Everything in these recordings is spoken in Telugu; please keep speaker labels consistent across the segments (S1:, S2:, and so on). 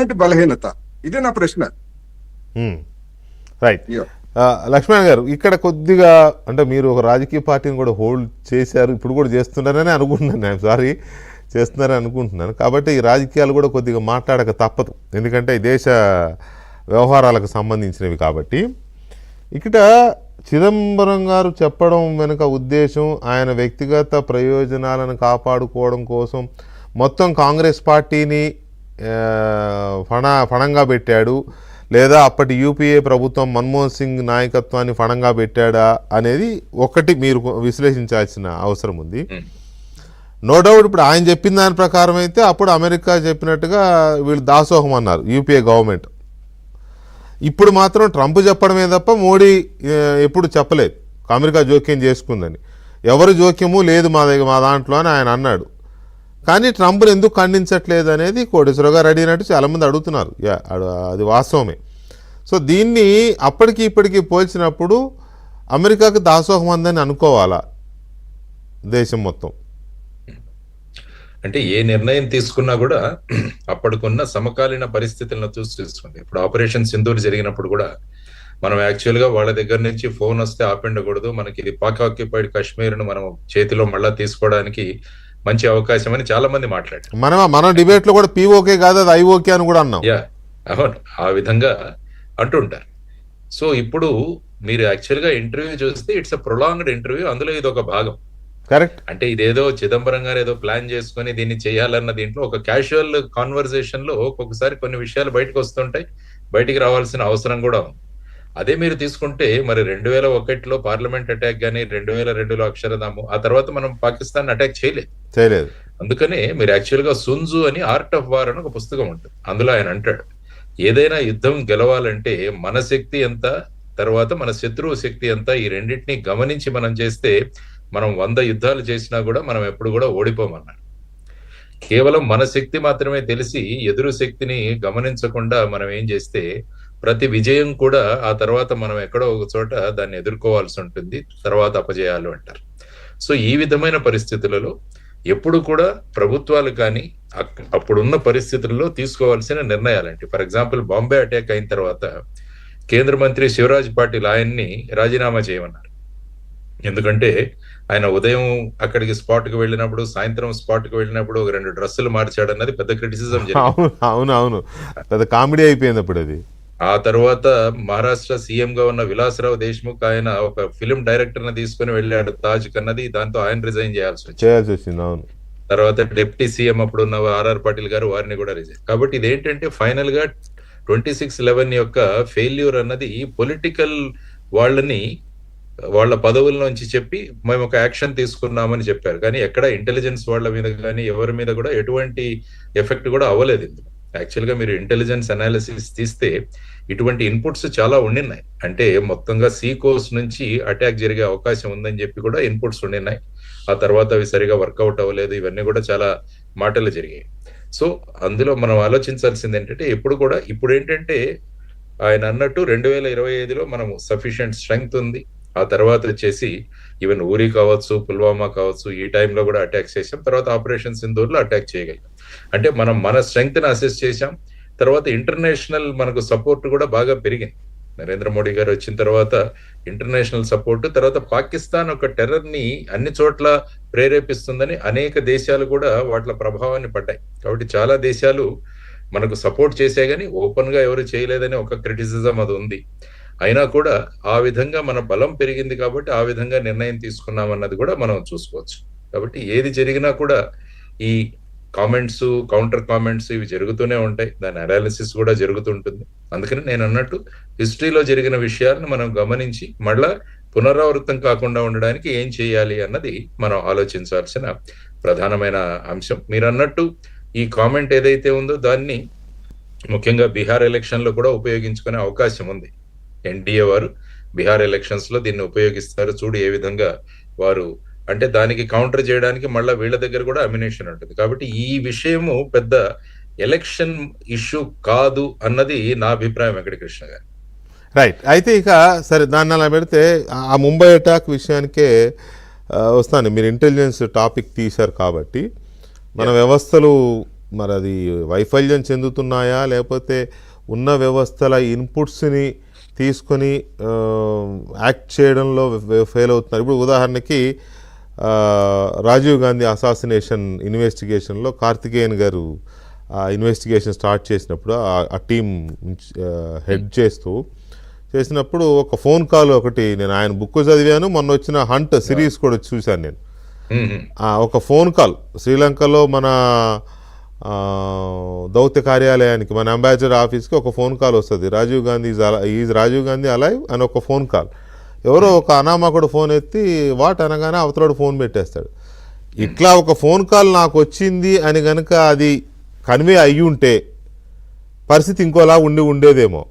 S1: ఏమిటి బలహీనత? ఇదే నా ప్రశ్న.
S2: రైట్. లక్ష్మణ్ గారు, ఇక్కడ కొద్దిగా అంటే మీరు ఒక రాజకీయ పార్టీని కూడా హోల్డ్ చేశారు, ఇప్పుడు కూడా చేస్తున్నారని అనుకుంటున్నాను. ఐఎమ్ సారీ, చేస్తున్నారని అనుకుంటున్నాను. కాబట్టి ఈ రాజకీయాలు కూడా కొద్దిగా మాట్లాడక తప్పదు, ఎందుకంటే ఈ దేశ వ్యవహారాలకు సంబంధించినవి. కాబట్టి ఇక్కడ చిదంబరం గారు చెప్పడం వెనుక ఉద్దేశం ఆయన వ్యక్తిగత ప్రయోజనాలను కాపాడుకోవడం కోసం మొత్తం కాంగ్రెస్ పార్టీని ఫణంగా పెట్టాడు, లేదా అప్పటి యూపీఏ ప్రభుత్వం మన్మోహన్ సింగ్ నాయకత్వాన్ని ఫణంగా పెట్టాడా అనేది ఒకటి మీరు విశ్లేషించాల్సిన అవసరం ఉంది. నో డౌట్ ఇప్పుడు ఆయన చెప్పిన దాని ప్రకారం అయితే అప్పుడు అమెరికా చెప్పినట్టుగా వీళ్ళు దాసోహం అన్నారు యూపీఏ గవర్నమెంట్. ఇప్పుడు మాత్రం ట్రంప్ చెప్పడమే తప్ప మోడీ ఎప్పుడు చెప్పలేదు అమెరికా జోక్యం చేసుకుందని. ఎవరు జోక్యము లేదు మా దాంట్లో అని ఆయన అన్నాడు. కానీ ట్రంప్ని ఎందుకు ఖండించట్లేదు అనేది కోటేశ్వరరావు గారు అడిగినట్టు చాలామంది అడుగుతున్నారు. అది వాస్తవమే. సో దీన్ని అప్పటికి ఇప్పటికీ పోల్చినప్పుడు అమెరికాకు దాసోహం అందని అనుకోవాలా దేశం మొత్తం?
S3: అంటే ఏ నిర్ణయం తీసుకున్నా కూడా అప్పటికున్న సమకాలీన పరిస్థితులను చూసి తీసుకోండి. ఇప్పుడు ఆపరేషన్ సింధూర్ జరిగినప్పుడు కూడా మనం యాక్చువల్ గా వాళ్ళ దగ్గర నుంచి ఫోన్ వస్తే ఆపిండకూడదు, మనకి ఇది పాక్ ఆక్యుపైడ్ కాశ్మీర్ ను మనం చేతిలో మళ్ళా తీసుకోవడానికి మంచి అవకాశం అని చాలా మంది మాట్లాడారు.
S2: మన డిబేట్ లో కూడా పీఓకే కాదు అది ఐఓకే అని కూడా అన్నాం.
S3: అవును, ఆ విధంగా అంటుంటారు. సో ఇప్పుడు మీరు యాక్చువల్ గా ఇంటర్వ్యూ చూస్తే ఇట్స్ అ ప్రొలాంగ్డ్ ఇంటర్వ్యూ, అందులో ఇది ఒక భాగం.
S2: కరెక్ట్.
S3: అంటే ఇదేదో చిదంబరం గారు ఏదో ప్లాన్ చేసుకుని దీన్ని చేయాలన్న దీంట్లో ఒక క్యాజువల్ కాన్వర్సేషన్ లో ఒక్కొక్కసారి కొన్ని విషయాలు బయటకు వస్తుంటాయి, బయటికి రావాల్సిన అవసరం కూడా ఉంది. అదే మీరు తీసుకుంటే మరి 2001లో పార్లమెంట్ అటాక్ గానీ 2002లో అక్షరధాము, ఆ తర్వాత మనం పాకిస్తాన్ అటాక్ చేయలేదు. అందుకనే మీరు యాక్చువల్ గా సున్జు అని ఆర్ట్ ఆఫ్ వార్ అని ఒక పుస్తకం ఉంటుంది, అందులో ఆయన అంటాడు ఏదైనా యుద్ధం గెలవాలంటే మన శక్తి ఎంత, తర్వాత మన శత్రువు శక్తి ఎంత, ఈ రెండింటిని గమనించి మనం చేస్తే మనం 100 యుద్ధాలు చేసినా కూడా మనం ఎప్పుడు కూడా ఓడిపోమన్నాడు. కేవలం మన శక్తి మాత్రమే తెలిసి ఎదురు శక్తిని గమనించకుండా మనం ఏం చేస్తే ప్రతి విజయం కూడా ఆ తర్వాత మనం ఎక్కడో ఒక చోట దాన్ని ఎదుర్కోవాల్సి ఉంటుంది, తర్వాత అపజయాలు అంటారు. సో ఈ విధమైన పరిస్థితులలో ఎప్పుడు కూడా ప్రభుత్వాలు కానీ అప్పుడున్న పరిస్థితుల్లో తీసుకోవాల్సిన నిర్ణయాలంటే, ఫర్ ఎగ్జాంపుల్ బాంబే అటాక్ అయిన తర్వాత కేంద్ర మంత్రి శివరాజ్ పాటిల్ ఆయన్ని రాజీనామా చేయమన్నారు. ఎందుకంటే ఆయన ఉదయం అక్కడికి స్పాట్ కి వెళ్ళినప్పుడు, సాయంత్రం స్పాట్ కి వెళ్ళినప్పుడు ఒక 2 డ్రెస్సులు మార్చాడు అన్నది పెద్ద క్రిటిసిజం.
S2: అవును, పెద్ద కామెడీ అయిపోయింది అప్పుడు అది.
S3: ఆ తర్వాత మహారాష్ట్ర సీఎం గా ఉన్న విలాసరావు దేశ్ముఖ్ ఆయన ఒక ఫిలిం డైరెక్టర్ ని తీసుకుని వెళ్ళాడు తాజ్ కన్నది, దాంతో ఆయన రిజైన్ చేయాల్సి
S2: వచ్చింది. అవును.
S3: తర్వాత డిప్యూటీ సీఎం అప్పుడు ఉన్న ఆర్ఆర్ పాటిల్ గారు, వారిని కూడా రిజైన్. కాబట్టి ఇదేంటంటే ఫైనల్ గా 26/11 యొక్క ఫెయిల్యూర్ అన్నది పొలిటికల్ వాళ్ళని వాళ్ళ పదవుల నుంచి చెప్పి మేము ఒక యాక్షన్ తీసుకున్నామని చెప్పారు, కానీ ఎక్కడ ఇంటెలిజెన్స్ వాళ్ళ మీద కానీ ఎవరి మీద కూడా ఎటువంటి ఎఫెక్ట్ కూడా అవ్వలేదు. యాక్చువల్ గా మీరు ఇంటెలిజెన్స్ అనాలిసిస్ తీస్తే ఇటువంటి ఇన్పుట్స్ చాలా ఉండినాయి. అంటే మొత్తంగా సీ కోస్ట్ నుంచి అటాక్ జరిగే అవకాశం ఉందని చెప్పి కూడా ఇన్పుట్స్ ఉండినాయి. ఆ తర్వాత అవి సరిగా వర్కౌట్ అవ్వలేదు, ఇవన్నీ కూడా చాలా మాటలు జరిగాయి. సో అందులో మనం ఆలోచించాల్సింది ఏంటంటే ఇప్పుడు ఏంటంటే ఆయన అన్నట్టు 2025లో మనము సఫిషియెంట్ స్ట్రెంగ్త్ ఉంది. ఆ తర్వాత వచ్చేసి ఈవెన్ ఊరి కావచ్చు, పుల్వామా కావచ్చు, ఈ టైంలో కూడా అటాక్ చేసాం. తర్వాత ఆపరేషన్ సింధూర్ లో అటాక్ చేయగలిగాం. అంటే మనం మన స్ట్రెంగ్త్ ని అసెస్ చేశాం. తర్వాత ఇంటర్నేషనల్ మనకు సపోర్ట్ కూడా బాగా పెరిగింది. నరేంద్ర మోడీ గారు వచ్చిన తర్వాత ఇంటర్నేషనల్ సపోర్ట్, తర్వాత పాకిస్తాన్ ఒక టెర్రర్ ని అన్ని చోట్ల ప్రేరేపిస్తుందని అనేక దేశాలు కూడా వాటి ప్రభావాన్ని పడ్డాయి. కాబట్టి చాలా దేశాలు మనకు సపోర్ట్ చేసే గానీ ఓపెన్ గా ఎవరు చేయలేదని ఒక క్రిటిసిజం అది ఉంది. అయినా కూడా ఆ విధంగా మన బలం పెరిగింది కాబట్టి ఆ విధంగా నిర్ణయం తీసుకున్నామన్నది కూడా మనం చూసుకోవచ్చు. కాబట్టి ఏది జరిగినా కూడా ఈ కామెంట్స్, కౌంటర్ కామెంట్స్ ఇవి జరుగుతూనే ఉంటాయి, దాని అనాలిసిస్ కూడా జరుగుతుంటుంది. అందుకని నేను అన్నట్టు హిస్టరీలో జరిగిన విషయాలను మనం గమనించి మళ్ళా పునరావృతం కాకుండా ఉండడానికి ఏం చేయాలి అన్నది మనం ఆలోచించాల్సిన ప్రధానమైన అంశం. మీరు అన్నట్టు ఈ కామెంట్ ఏదైతే ఉందో దాన్ని ముఖ్యంగా బీహార్ ఎలక్షన్ లో కూడా ఉపయోగించుకునే అవకాశం ఉంది. ఎన్డీఏ వారు బీహార్ ఎలక్షన్స్ లో దీన్ని ఉపయోగిస్తారు, చూడు ఏ విధంగా వారు అంటే దానికి కౌంటర్ చేయడానికి మళ్ళీ వీళ్ళ దగ్గర కూడా అమ్యునేషన్ ఉంటుంది. కాబట్టి ఈ విషయము పెద్ద ఎలక్షన్ ఇష్యూ కాదు అన్నది నా అభిప్రాయం వెంకటకృష్ణ గారు.
S2: రైట్. అయితే ఇక సరే దాన్ని అలా పెడితే ఆ ముంబై అటాక్ విషయానికే వస్తాను. మీరు ఇంటెలిజెన్స్ టాపిక్ తీశారు కాబట్టి మన వ్యవస్థలు మరి అది వైఫల్యం చెందుతున్నాయా, లేకపోతే ఉన్న వ్యవస్థల ఇన్పుట్స్ని తీసుకొని యాక్ట్ చేయడంలో ఫెయిల్ అవుతున్నారు? ఇప్పుడు ఉదాహరణకి రాజీవ్ గాంధీ అసాసినేషన్ ఇన్వెస్టిగేషన్లో కార్తికేయన్ గారు ఇన్వెస్టిగేషన్ స్టార్ట్ చేసినప్పుడు ఆ టీం హెడ్ చేసినప్పుడు ఒక ఫోన్ కాల్ ఒకటి, నేను ఆయన బుక్ చదివాను, మొన్న వచ్చిన హంట్ సిరీస్ కూడా చూశాను నేను. ఒక ఫోన్ కాల్ శ్రీలంకలో మన దౌత్య కార్యాలయానికి, మన అంబాసిడర్ ఆఫీస్కి ఒక ఫోన్ కాల్ వస్తుంది, రాజీవ్ గాంధీ అలైవ్ అని ఒక ఫోన్ కాల్. ఎవరో ఒక అనామకుడు ఫోన్ ఎత్తి వాట్ అనగానే అవతలడు ఫోన్ పెట్టేస్తాడు. ఇట్లా ఒక ఫోన్ కాల్ నాకు వచ్చింది అని కనుక అది కన్వే అయ్యి ఉంటే పరిస్థితి ఇంకోలా ఉండేదేమో.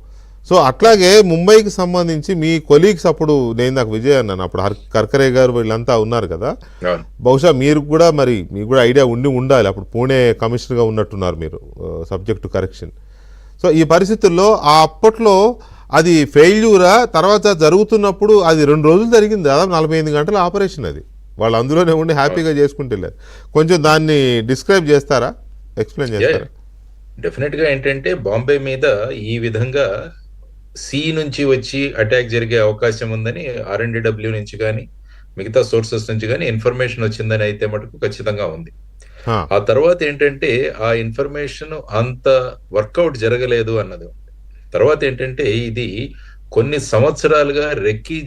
S2: సో అట్లాగే ముంబైకి సంబంధించి మీ కొలీగ్స్, అప్పుడు నేను నాకు విజయ్ అన్నాను, అప్పుడు కర్కరే గారు వీళ్ళంతా ఉన్నారు కదా, బహుశా మీకు కూడా ఐడియా ఉండాలి. అప్పుడు పూణే కమిషనర్గా ఉన్నట్టున్నారు మీరు, సబ్జెక్ట్ టు కరెక్షన్. సో ఈ పరిస్థితుల్లో అప్పట్లో అది ఫెయిల్యూరా, తర్వాత జరుగుతున్నప్పుడు అది 2 రోజులు జరిగింది, దాదాపు 45 గంటల ఆపరేషన్ అది. వాళ్ళు అందులోనే ఉండి హ్యాపీగా చేసుకుంటే లేదు. కొంచెం దాన్ని డిస్క్రైబ్ చేస్తారా, ఎక్స్ప్లెయిన్ చేస్తారా?
S3: డెఫినెట్ గా ఏంటంటే బాంబే మీద ఈ విధంగా సి నుంచి వచ్చి అటాక్ జరిగే అవకాశం ఉందని RNDW నుంచి కానీ మిగతా సోర్సెస్ నుంచి కానీ ఇన్ఫర్మేషన్ వచ్చిందని అయితే మటుకు ఖచ్చితంగా ఉంది. ఆ తర్వాత ఏంటంటే ఆ ఇన్ఫర్మేషన్ అంత వర్కౌట్ జరగలేదు అన్నది. తర్వాత ఏంటంటే ఇది కొన్ని సంవత్సరాలుగా రెక్కీ